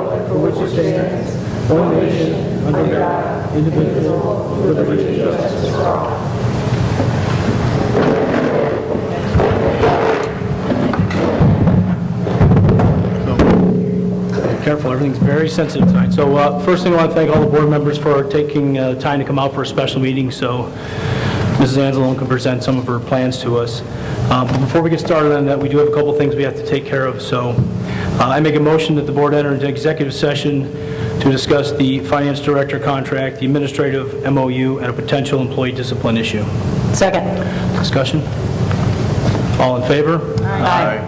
republic for which it stands, one nation, under God, indivisible, with liberty and justice for all. Careful, everything's very sensitive tonight. So first thing, I want to thank all the board members for taking time to come out for a special meeting so Mrs. Anzalone can present some of her plans to us. But before we get started on that, we do have a couple things we have to take care of. So I make a motion that the board enter into executive session to discuss the finance director contract, the administrative MOU, and a potential employee discipline issue. Second. Discussion? All in favor? Aye.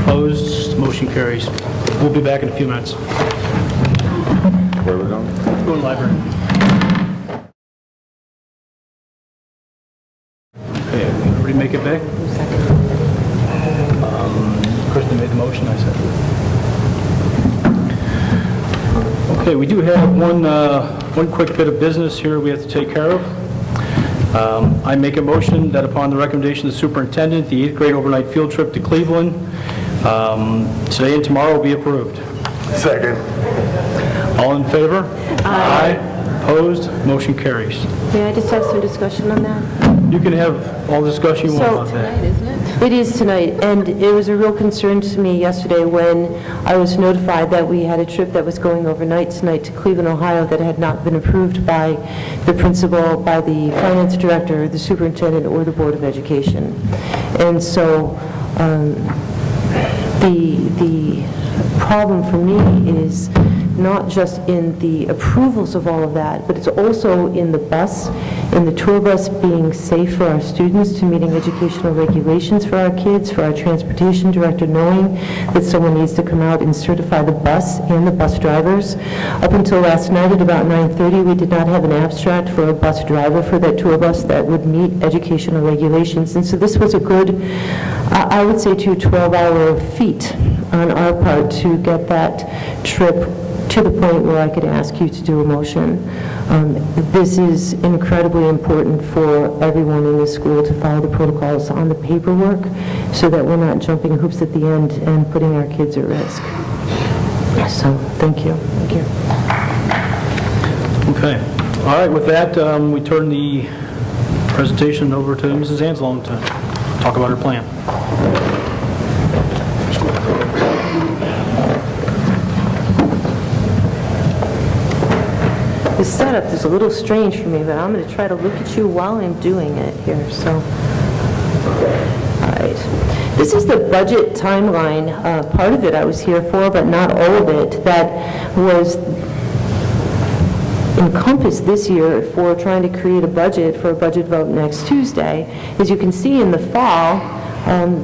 Opposed? Motion carries. We'll be back in a few minutes. Where are we going? Go to the library. Okay, everybody make it back? Kristen made the motion, I said. Okay, we do have one quick bit of business here we have to take care of. I make a motion that upon the recommendation of the superintendent, the 8th grade overnight field trip to Cleveland today and tomorrow will be approved. Second. All in favor? Aye. Opposed? Motion carries. May I just have some discussion on that? You can have all the discussion you want about that. It is tonight, and it was a real concern to me yesterday when I was notified that we had a trip that was going overnight tonight to Cleveland, Ohio that had not been approved by the principal, by the finance director, the superintendent, or the Board of Education. And so the problem for me is not just in the approvals of all of that, but it's also in the bus, in the tour bus being safe for our students, to meeting educational regulations for our kids, for our transportation director knowing that someone needs to come out and certify the bus and the bus drivers. Up until last night at about 9:30, we did not have an abstract for a bus driver for that tour bus that would meet educational regulations. And so this was a good, I would say, 12-hour feat on our part to get that trip to the point where I could ask you to do a motion. This is incredibly important for everyone in the school to follow the protocols on the paperwork so that we're not jumping hoops at the end and putting our kids at risk. So, thank you. Thank you. Okay. All right, with that, we turn the presentation over to Mrs. Anzalone to talk about her plan. The setup is a little strange for me, but I'm going to try to look at you while I'm doing it here. So, all right. This is the budget timeline. Part of it I was here for, but not all of it. That was encompassed this year for trying to create a budget for a budget vote next Tuesday. As you can see in the fall,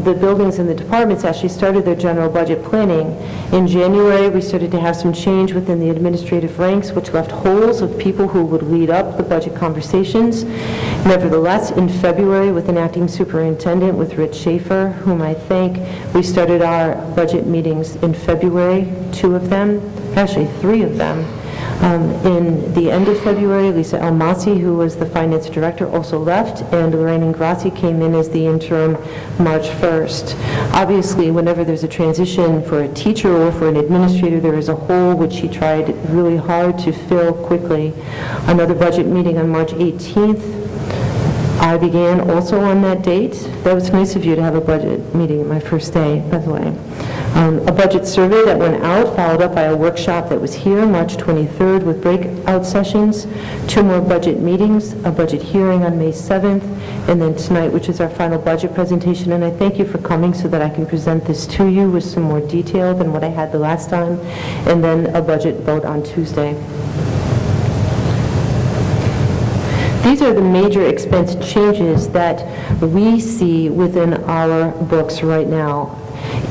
the buildings and the departments actually started their general budget planning. In January, we started to have some change within the administrative ranks, which left holes of people who would lead up the budget conversations. Nevertheless, in February, with an acting superintendent, with Rich Schaefer, whom I thank, we started our budget meetings in February, 2 of them, actually 3 of them. In the end of February, Lisa Almasi, who was the finance director, also left, and Lorraine Ingrassi came in as the interim March 1st. Obviously, whenever there's a transition for a teacher or for an administrator, there is a hole which she tried really hard to fill quickly. Another budget meeting on March 18th. I began also on that date. That was nice of you to have a budget meeting my first day, by the way. A budget survey that went out, followed up by a workshop that was here March 23rd with breakout sessions, 2 more budget meetings, a budget hearing on May 7th, and then tonight, which is our final budget presentation. And I thank you for coming so that I can present this to you with some more detail than what I had the last time, and then a budget vote on Tuesday. These are the major expense changes that we see within our books right now.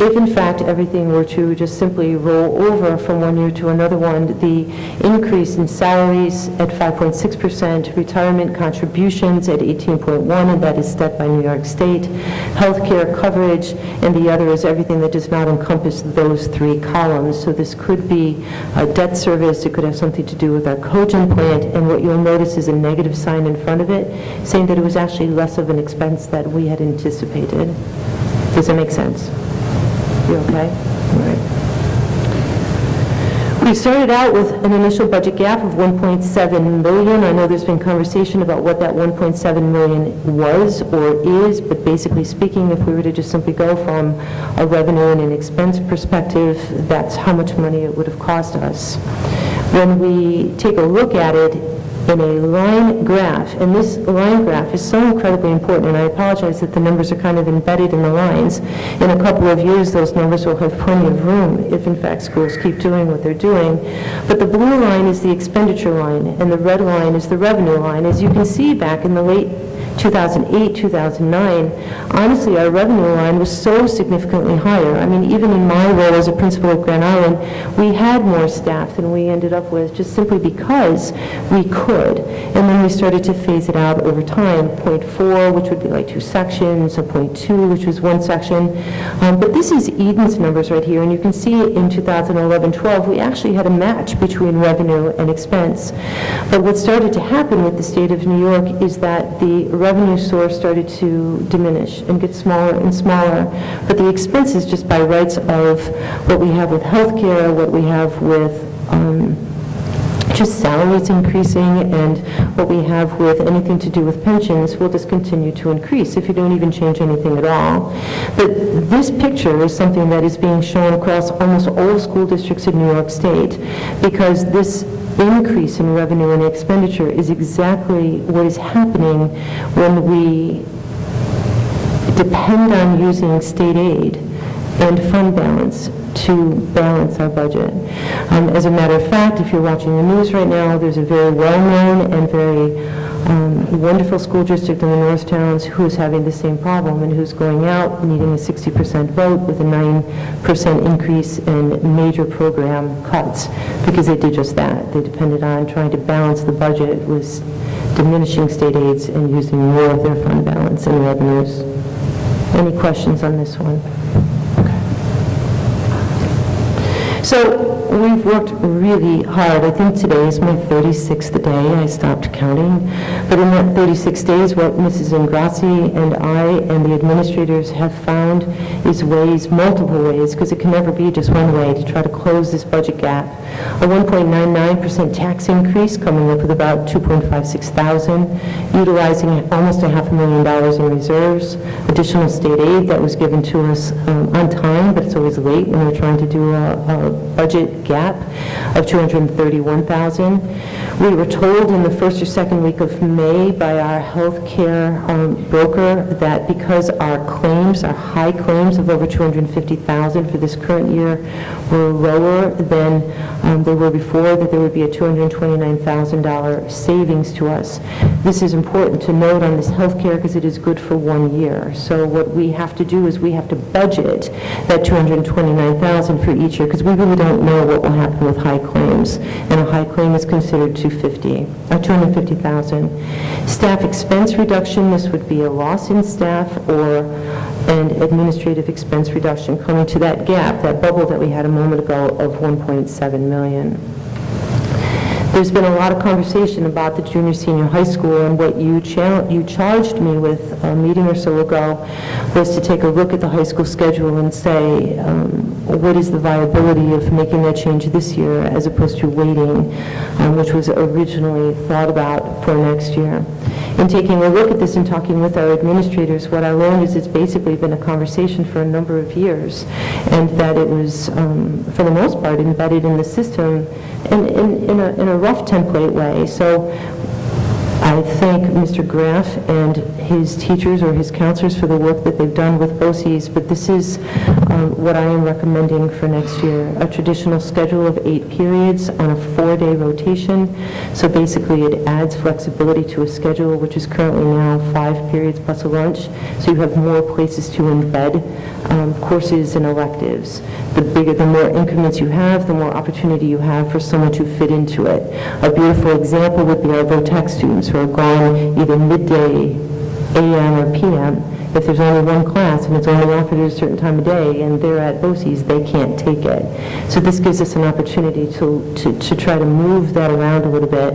If in fact everything were to just simply roll over from one year to another one, the increase in salaries at 5.6%, retirement contributions at 18.1%, and that is set by New York State, healthcare coverage, and the other is everything that does not encompass those 3 columns. So this could be a debt service, it could have something to do with our Cogen plant, and what you'll notice is a negative sign in front of it, saying that it was actually less of an expense that we had anticipated. Does that make sense? You okay? All right. We started out with an initial budget gap of 1.7 million. I know there's been conversation about what that 1.7 million was or is, but basically speaking, if we were to just simply go from a revenue and an expense perspective, that's how much money it would have cost us. When we take a look at it in a line graph, and this line graph is so incredibly important, and I apologize that the numbers are kind of embedded in the lines. In a couple of years, those numbers will have plenty of room if, in fact, schools keep doing what they're doing. But the blue line is the expenditure line, and the red line is the revenue line. As you can see, back in the late 2008, 2009, honestly, our revenue line was so significantly higher. I mean, even in my role as a principal at Grand Island, we had more staff than we ended up with just simply because we could. And then we started to phase it out over time, 0.4, which would be like 2 sections, or 0.2, which was 1 section. But this is Eden's numbers right here, and you can see in 2011-12, we actually had a match between revenue and expense. But what started to happen with the state of New York is that the revenue source started to diminish and get smaller and smaller, but the expenses, just by rights of what we have with healthcare, what we have with just salaries increasing, and what we have with anything to do with pensions, will just continue to increase if you don't even change anything at all. But this picture is something that is being shown across almost all school districts in New York State, because this increase in revenue and expenditure is exactly what is happening when we depend on using state aid and fund balance to balance our budget. As a matter of fact, if you're watching the news right now, there's a very well-known and very wonderful school district in the North Towns who is having the same problem and who's going out needing a 60% vote with a 9% increase in major program cuts, because they did just that. They depended on trying to balance the budget with diminishing state aids and using more of their fund balance and revenues. Any questions on this one? So we've worked really hard. I think today is my 36th day. I stopped counting. But in that 36 days, what Mrs. Ingrassi and I and the administrators have found is ways, multiple ways, because it can never be just one way, to try to close this budget gap. A 1.99% tax increase, coming up with about $2.56 thousand, utilizing almost $500,000 in reserves, additional state aid that was given to us on time, but it's always late when we're trying to do a budget gap of $231,000. We were told in the first or second week of May by our health care broker that because our claims, our high claims of over $250,000 for this current year were lower than they were before, that there would be a $229,000 savings to us. This is important to note on this health care because it is good for 1 year. So what we have to do is we have to budget that $229,000 for each year, because we really don't know what will happen with high claims, and a high claim is considered $250,000. Staff expense reduction, this would be a loss in staff or an administrative expense reduction, coming to that gap, that bubble that we had a moment ago of 1.7 million. There's been a lot of conversation about the junior senior high school, and what you charged me with a meeting or so ago was to take a look at the high school schedule and say, what is the viability of making that change this year as opposed to waiting, which was originally thought about for next year. In taking a look at this and talking with our administrators, what I learned is it's basically been a conversation for a number of years, and that it was, for the most part, embedded in the system in a rough template way. So I thank Mr. Graff and his teachers or his counselors for the work that they've done with BOCES, but this is what I am recommending for next year, a traditional schedule of 8 periods on a 4-day rotation. So basically it adds flexibility to a schedule which is currently now 5 periods plus a lunch, so you have more places to embed courses and electives. The more increments you have, the more opportunity you have for someone to fit into it. A beautiful example would be our VOTEC students who are gone either midday, AM or PM, If there's only one class and it's only offered at a certain time of day and they're at BOCES, they can't take it. So this gives us an opportunity to try to move that around a little bit.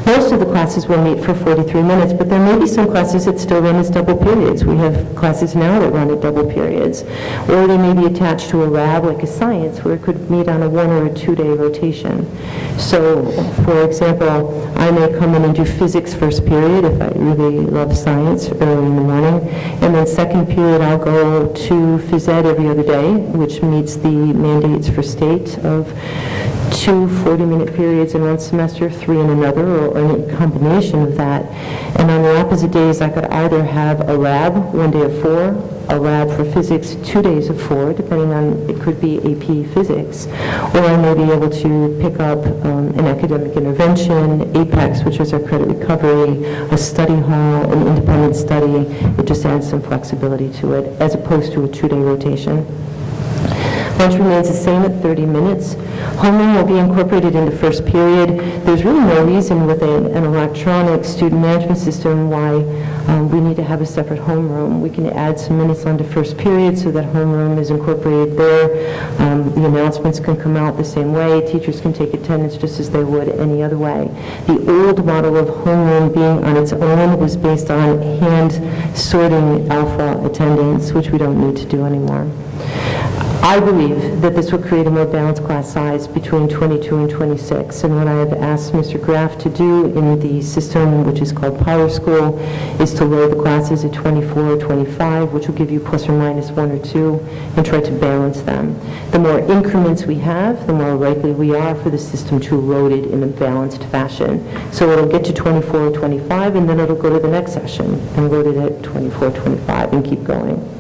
Most of the classes will meet for 43 minutes, but there may be some classes that still run as double periods. We have classes now that run at double periods. Or they may be attached to a lab like a science where it could meet on a 1 or a 2-day rotation. So, for example, I may come in and do physics first period if I really love science early in the morning, and then second period I'll go to phys ed every other day, which meets the mandates for state of 2 40-minute periods in one semester, 3 in another, or any combination of that. And on the opposite days, I could either have a lab 1 day of 4, a lab for physics 2 days of 4, depending on, it could be AP Physics, or I may be able to pick up an academic intervention, APEX, which is our credit recovery, a study hall, an independent study. It just adds some flexibility to it, as opposed to a 2-day rotation. Lunch remains the same at 30 minutes. Homeroom will be incorporated into first period. There's really no reason with an electronic student management system why we need to have a separate homeroom. We can add some minutes onto first period so that homeroom is incorporated there. The announcements can come out the same way. Teachers can take attendance just as they would any other way. The old model of homeroom being on its own was based on hand sorting alpha attendance, which we don't need to do anymore. I believe that this will create a more balanced class size between 22 and 26. And what I have asked Mr. Graff to do in the system, which is called Power School, is to load the classes at 24 or 25, which will give you plus or minus 1 or 2, and try to balance them. The more increments we have, the more likely we are for the system to load it in a balanced fashion. So it'll get to 24 or 25, and then it'll go to the next session and load it at 24 or 25 and keep going.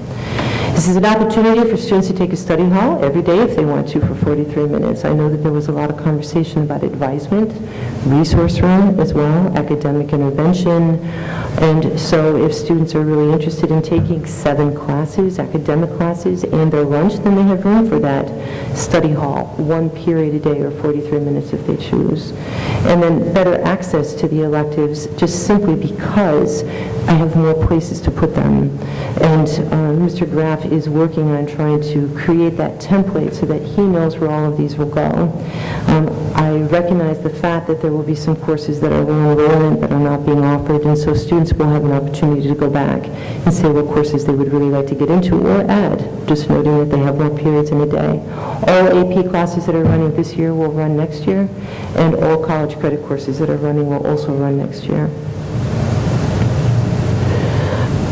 This is an opportunity for students to take a study hall every day if they want to for 43 minutes. I know that there was a lot of conversation about advisement, resource room as well, academic intervention, and so if students are really interested in taking 7 classes, academic classes, and their lunch, then they have room for that study hall, 1 period a day or 43 minutes if they choose. And then better access to the electives just simply because I have more places to put them. And Mr. Graff is working on trying to create that template so that he knows where all of these will go. I recognize the fact that there will be some courses that are low enrollment that are not being offered, and so students will have an opportunity to go back and say what courses they would really like to get into or add, just noting that they have more periods in a day. All AP classes that are running this year will run next year, and all college credit courses that are running will also run next year.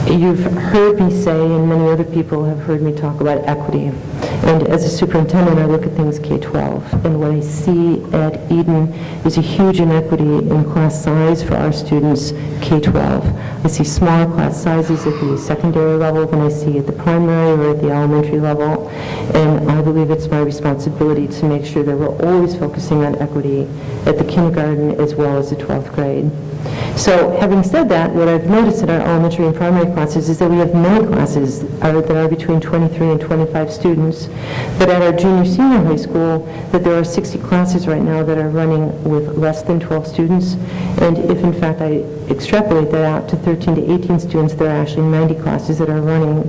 You've heard me say, and many other people have heard me talk about equity. And as a superintendent, I look at things K-12. And what I see at Eden is a huge inequity in class size for our students K-12. I see smaller class sizes at the secondary level than I see at the primary or at the elementary level. And I believe it's my responsibility to make sure that we're always focusing on equity at the kindergarten as well as the 12th grade. So having said that, what I've noticed in our elementary and primary classes is that we have many classes that are between 23 and 25 students, but at our junior senior high school that there are 60 classes right now that are running with less than 12 students, and if in fact I extrapolate that out to 13 to 18 students, there are actually 90 classes that are running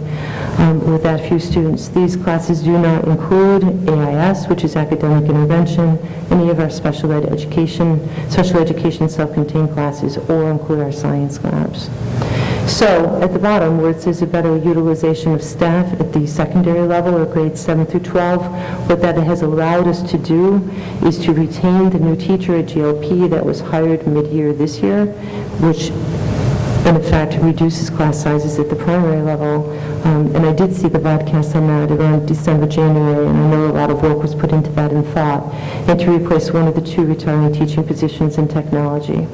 with that few students. These classes do not include AIS, which is academic intervention, any of our special education self-contained classes, or include our science labs. So at the bottom where it says a better utilization of staff at the secondary level or grades 7 through 12, what that has allowed us to do is to retain the new teacher at GLP that was hired mid-year this year, which in fact reduces class sizes at the primary level. And I did see the broadcast on that around December, January, and I know a lot of work was put into that and thought, and to replace one of the 2 retiring teaching positions in technology.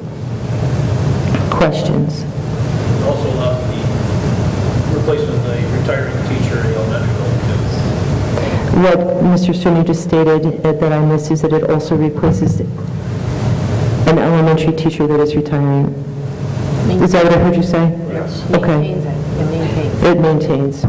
Questions? Also allows the replacement of the retiring teacher in elementary. What Mr. Sweeney just stated that I missed is that it also replaces an elementary teacher that is retiring. Is that what I heard you say? Yes. Okay. It maintains.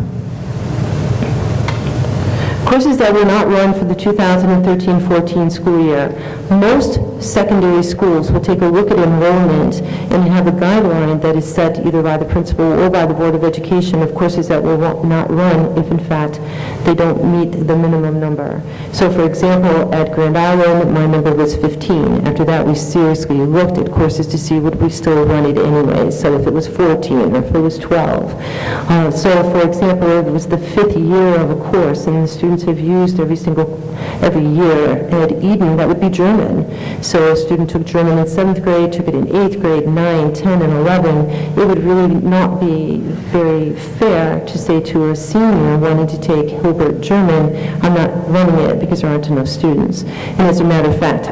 Courses that will not run for the 2013-14 school year. Most secondary schools will take a look at enrollment and have a guideline that is set either by the principal or by the Board of Education of courses that will not run if in fact they don't meet the minimum number. So for example, at Grand Island, my number was 15. After that, we seriously looked at courses to see would we still run it anyway. So if it was 14 or if it was 12. So for example, if it was the 5th year of a course and the students have used every year at Eden, that would be German. So a student took German in 7th grade, took it in 8th grade, 9, 10, and 11. It would really not be very fair to say to a senior wanting to take Hilbert German, I'm not running it because there aren't enough students. And as a matter of fact,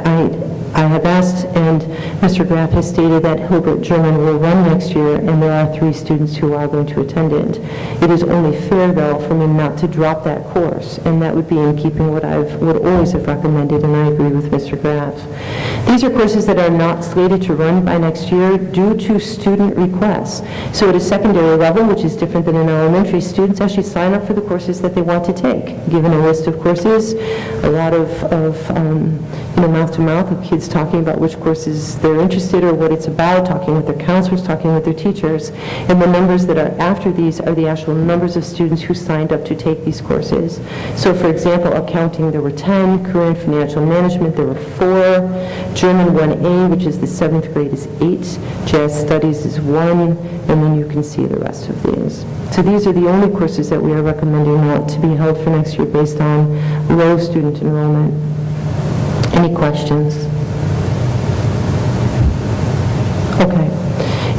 I have asked, and Mr. Graff has stated that Hilbert German will run next year, and there are 3 students who are going to attend it. It is only fair, though, for me not to drop that course, and that would be in keeping what I would always have recommended, and I agree with Mr. Graff. These are courses that are not slated to run by next year due to student requests. So at a secondary level, which is different than an elementary, students actually sign up for the courses that they want to take. Given a list of courses, a lot of mouth-to-mouth of kids talking about which courses they're interested or what it's about, talking with their counselors, talking with their teachers, and the numbers that are after these are the actual numbers of students who signed up to take these courses. So for example, accounting, there were 10, career and financial management, there were 4, German 1A, which is the 7th grade, is 8, jazz studies is 1, and then you can see the rest of these. So these are the only courses that we are recommending not to be held for next year based on low student enrollment. Any questions? Okay.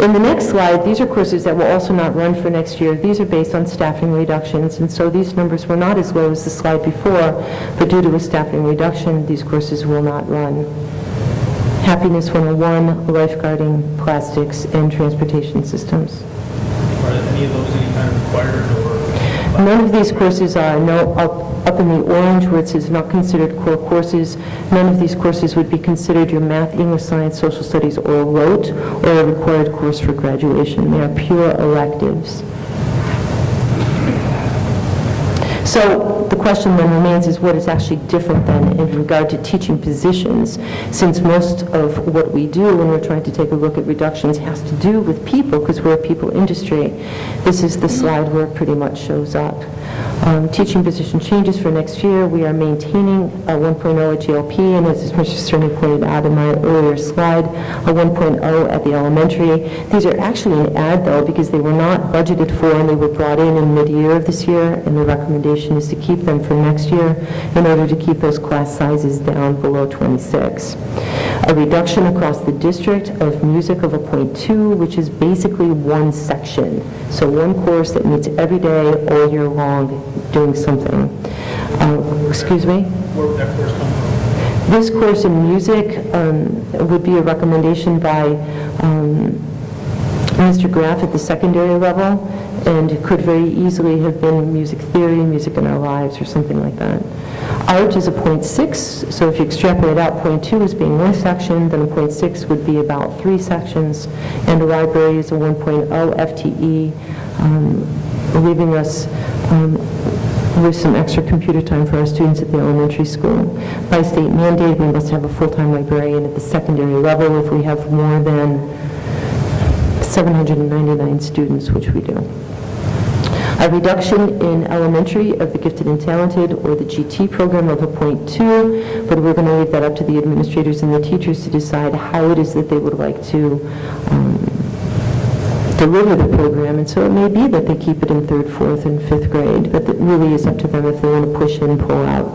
In the next slide, these are courses that will also not run for next year. These are based on staffing reductions, and so these numbers were not as low as the slide before, but due to a staffing reduction, these courses will not run. Happiness 101, lifeguarding, plastics, and transportation systems. Are any of those any kind of required or? None of these courses are, up in the orange where it says not considered core courses, none of these courses would be considered your math, English, science, social studies, or rote, or a required course for graduation. They are pure electives. So the question then remains is what is actually different then in regard to teaching positions, since most of what we do when we're trying to take a look at reductions has to do with people because we're a people industry. This is the slide where it pretty much shows up. Teaching position changes for next year. We are maintaining a 1.0 at GLP, and as Mr. Cerny pointed out in my earlier slide, a 1.0 at the elementary. These are actually an add, though, because they were not budgeted for and they were brought in mid-year of this year, and the recommendation is to keep them for next year in order to keep those class sizes down below 26. A reduction across the district of music of a 0.2, which is basically one section. So one course that meets every day, all year long, doing something. Excuse me? Where would that course come from? This course in music would be a recommendation by Mr. Graff at the secondary level, and it could very easily have been music theory, music in our lives, or something like that. Art is a 0.6, so if you extrapolate out 0.2 as being one section, then a 0.6 would be about 3 sections, and a library is a 1.0 FTE, leaving us with some extra computer time for our students at the elementary school. By state mandate, we must have a full-time librarian at the secondary level if we have more than 799 students, which we do. A reduction in elementary of the gifted and talented, or the GT program, of a 0.2, but we're going to leave that up to the administrators and the teachers to decide how it is that they would like to deliver the program, and so it may be that they keep it in 3rd, 4th, and 5th grade, but it really is up to them if they want to push in, pull out.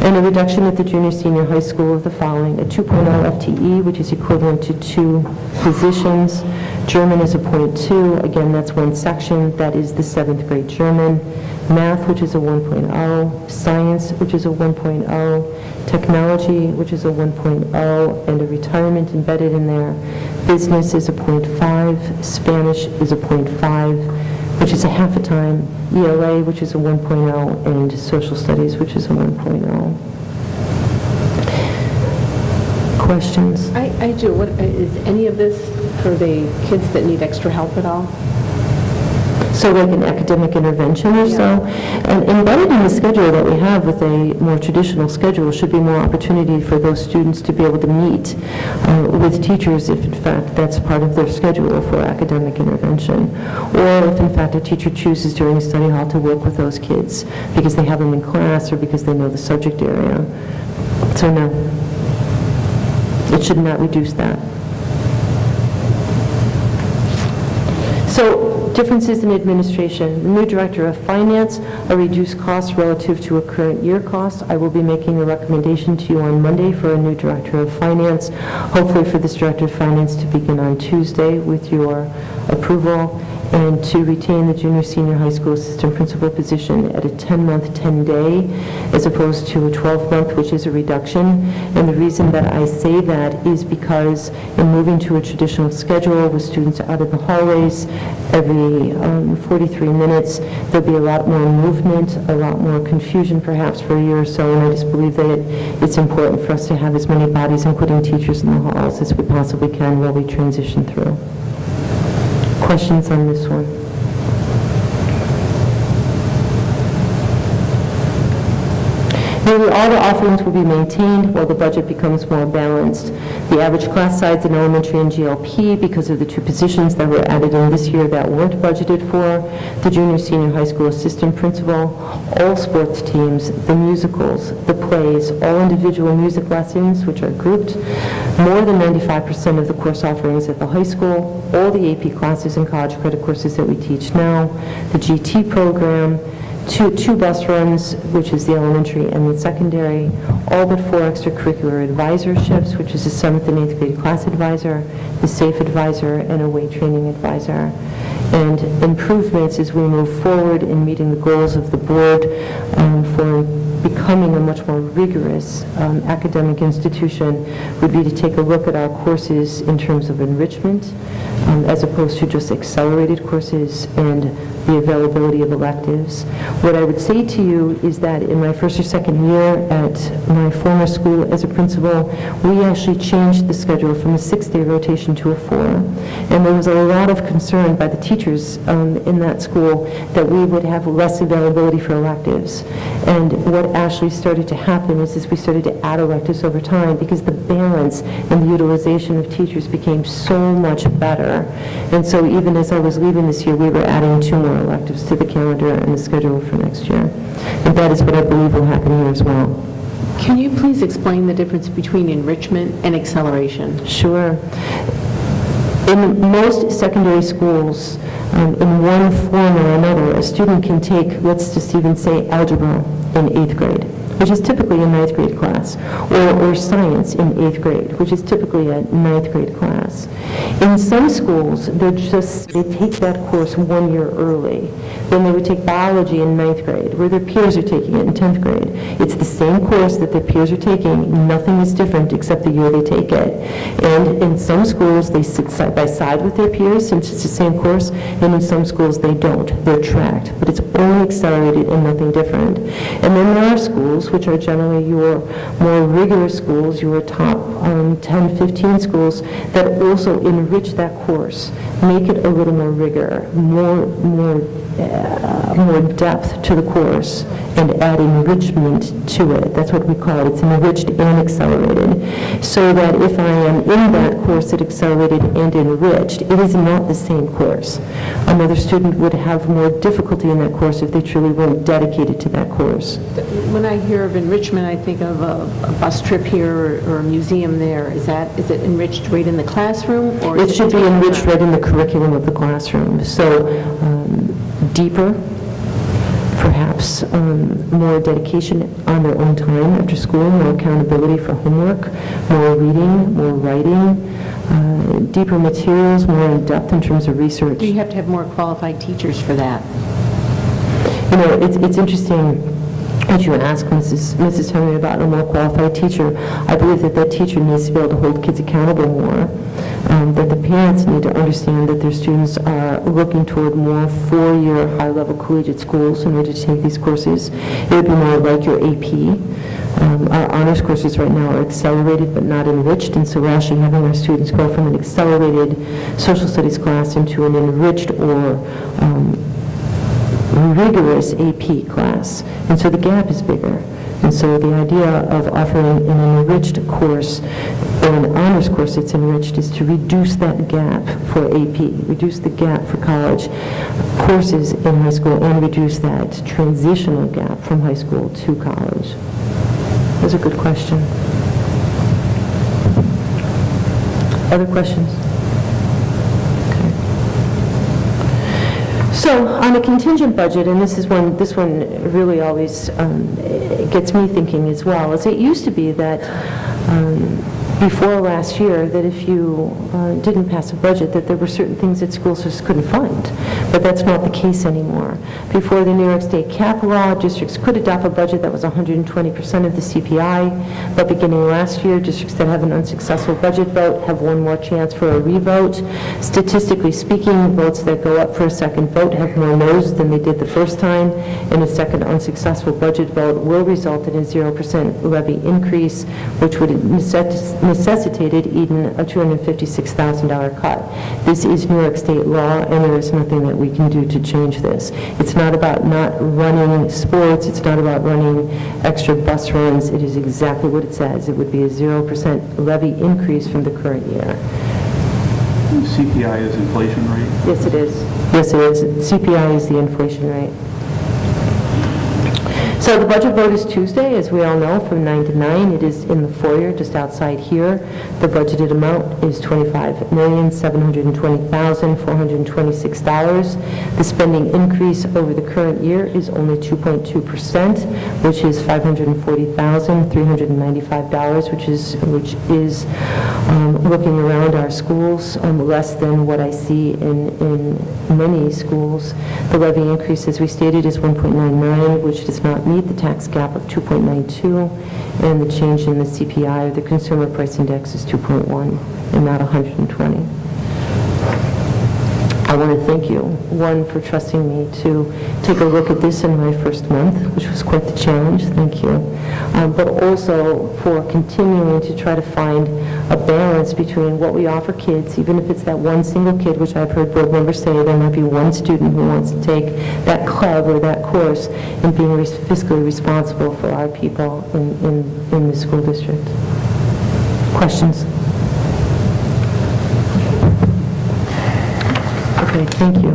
And a reduction at the junior senior high school of the following: a 2.0 FTE, which is equivalent to 2 positions. German is a 0.2, again that's one section, that is the 7th grade German. Math, which is a 1.0, science, which is a 1.0, technology, which is a 1.0, and a retirement embedded in there. Business is a 0.5, Spanish is a 0.5, which is a half a time, ELA, which is a 1.0, and social studies, which is a 1.0. Questions? I do. What is any of this for the kids that need extra help at all? So like an academic intervention or so. And embedded in the schedule that we have with a more traditional schedule should be more opportunity for those students to be able to meet with teachers if in fact that's part of their schedule for academic intervention. Or if in fact a teacher chooses during a study hall to work with those kids because they have them in class or because they know the subject area. So no, it should not reduce that. So, differences in administration. The new director of finance, a reduced cost relative to a current year cost. I will be making a recommendation to you on Monday for a new director of finance, hopefully for this director of finance to begin on Tuesday with your approval, and to retain the junior senior high school assistant principal position at a 10-month, 10-day, as opposed to a 12-month, which is a reduction. And the reason that I say that is because in moving to a traditional schedule with students out in the hallways every 43 minutes, there'll be a lot more movement, a lot more confusion perhaps for a year or so, and I just believe that it's important for us to have as many bodies, including teachers in the halls, as we possibly can while we transition through. Questions on this one? Nearly all the offerings will be maintained while the budget becomes more balanced. The average class size in elementary and GLP, because of the 2 positions that were added in this year that weren't budgeted for, the junior senior high school assistant principal, all sports teams, the musicals, the plays, all individual music lessons, which are grouped, more than 95% of the course offerings at the high school, all the AP classes and college credit courses that we teach now, the GT program, two bus runs, which is the elementary and the secondary, all but 4 extracurricular advisorships, which is the 7th and 8th grade class advisor, the SAFE advisor, and a weight training advisor. And improvements as we move forward in meeting the goals of the board for becoming a much more rigorous academic institution would be to take a look at our courses in terms of enrichment as opposed to just accelerated courses and the availability of electives. What I would say to you is that in my first or second year at my former school as a principal, we actually changed the schedule from a 6-day rotation to a 4. And there was a lot of concern by the teachers in that school that we would have less availability for electives. And what actually started to happen is we started to add electives over time because the balance and the utilization of teachers became so much better. And so even as I was leaving this year, we were adding 2 more electives to the calendar and the schedule for next year. And that is what I believe will happen here as well. Can you please explain the difference between enrichment and acceleration? Sure. In most secondary schools, in one form or another, a student can take, let's just even say, algebra in 8th grade, which is typically a 9th grade class, or science in 8th grade, which is typically a 9th grade class. In some schools, they take that course 1 year early. Then they would take biology in 9th grade, where their peers are taking it in 10th grade. It's the same course that their peers are taking. Nothing is different except the year they take it. And in some schools, they sit side by side with their peers since it's the same course, and in some schools, they don't. They're tracked. But it's only accelerated and nothing different. And then there are schools, which are generally your more rigorous schools, your top 10, 15 schools, that also enrich that course, make it a little more rigor, more depth to the course, and add enrichment to it. That's what we call it. It's enriched and accelerated. So that if I am in that course that accelerated and enriched, it is not the same course. Another student would have more difficulty in that course if they truly weren't dedicated to that course. When I hear of enrichment, I think of a bus trip here or a museum there. Is it enriched right in the classroom? Or It should be enriched right in the curriculum of the classroom. So deeper, perhaps more dedication on their own time after school, more accountability for homework, more reading, more writing, deeper materials, more in depth in terms of research. Do you have to have more qualified teachers for that? You know, it's interesting that you ask Mrs. Henry about a more qualified teacher. I believe that teacher needs to be able to hold kids accountable more, that the parents need to understand that their students are looking toward more 4-year high-level collegiate schools in order to take these courses. It would be more like your AP. Our honors courses right now are accelerated but not enriched, and so we're actually having our students go from an accelerated social studies class into an enriched or rigorous AP class, and so the gap is bigger. And so the idea of offering an enriched course, or an honors course that's enriched, is to reduce that gap for AP, reduce the gap for college courses in high school, and reduce that transitional gap from high school to college. That's a good question. Other questions? Okay. So on a contingent budget, and this one really always gets me thinking as well, is it used to be that before last year, that if you didn't pass a budget, that there were certain things that schools just couldn't fund. But that's not the case anymore. Before the New York State cap law, districts could adopt a budget that was 120% of the CPI, but beginning last year, districts that have an unsuccessful budget vote have one more chance for a revote. Statistically speaking, votes that go up for a second vote have more no's than they did the first time, and a second unsuccessful budget vote will result in a 0% levy increase, which would necessitated even a $256,000 cut. This is New York State law, and there is nothing that we can do to change this. It's not about not running sports. It's not about running extra bus runs. It is exactly what it says. It would be a 0% levy increase from the current year. CPI is inflation rate? Yes, it is. Yes, it is. CPI is the inflation rate. So the budget vote is Tuesday, as we all know, from 9 to 9. It is in the foyer, just outside here. The budgeted amount is $25,720,426. The spending increase over the current year is only 2.2%, which is $540,395, which is looking around our schools, less than what I see in many schools. The levy increase, as we stated, is 1.99, which does not meet the tax gap of 2.92, and the change in the CPI, or the Consumer Price Index, is 2.1 and not 120. I want to thank you, one, for trusting me to take a look at this in my first month, which was quite the challenge, thank you, but also for continuing to try to find a balance between what we offer kids, even if it's that one single kid, which I've heard board members say there might be one student who wants to take that club or that course, and being fiscally responsible for our people in the school district. Questions? Okay, thank you.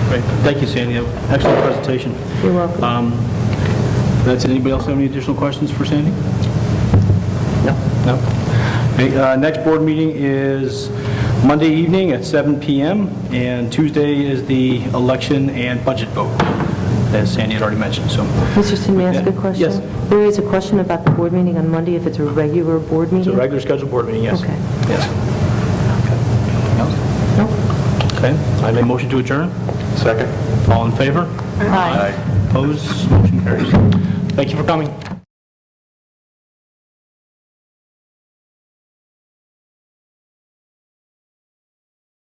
Great. Thank you, Sandy. Excellent presentation. You're welcome. That's it. Anybody else have any additional questions for Sandy? No? No? Okay, next board meeting is Monday evening at 7 p.m., and Tuesday is the election and budget vote, as Sandy had already mentioned. So, Mr. Sin, may I ask a question? Yes. There is a question about the board meeting on Monday, if it's a regular board meeting? it's a regular scheduled board meeting, yes. Okay. Yes. Okay. No? Okay. I make a motion to adjourn. Second. All in favor? Aye. Opposed? Motion carries. Thank you for coming.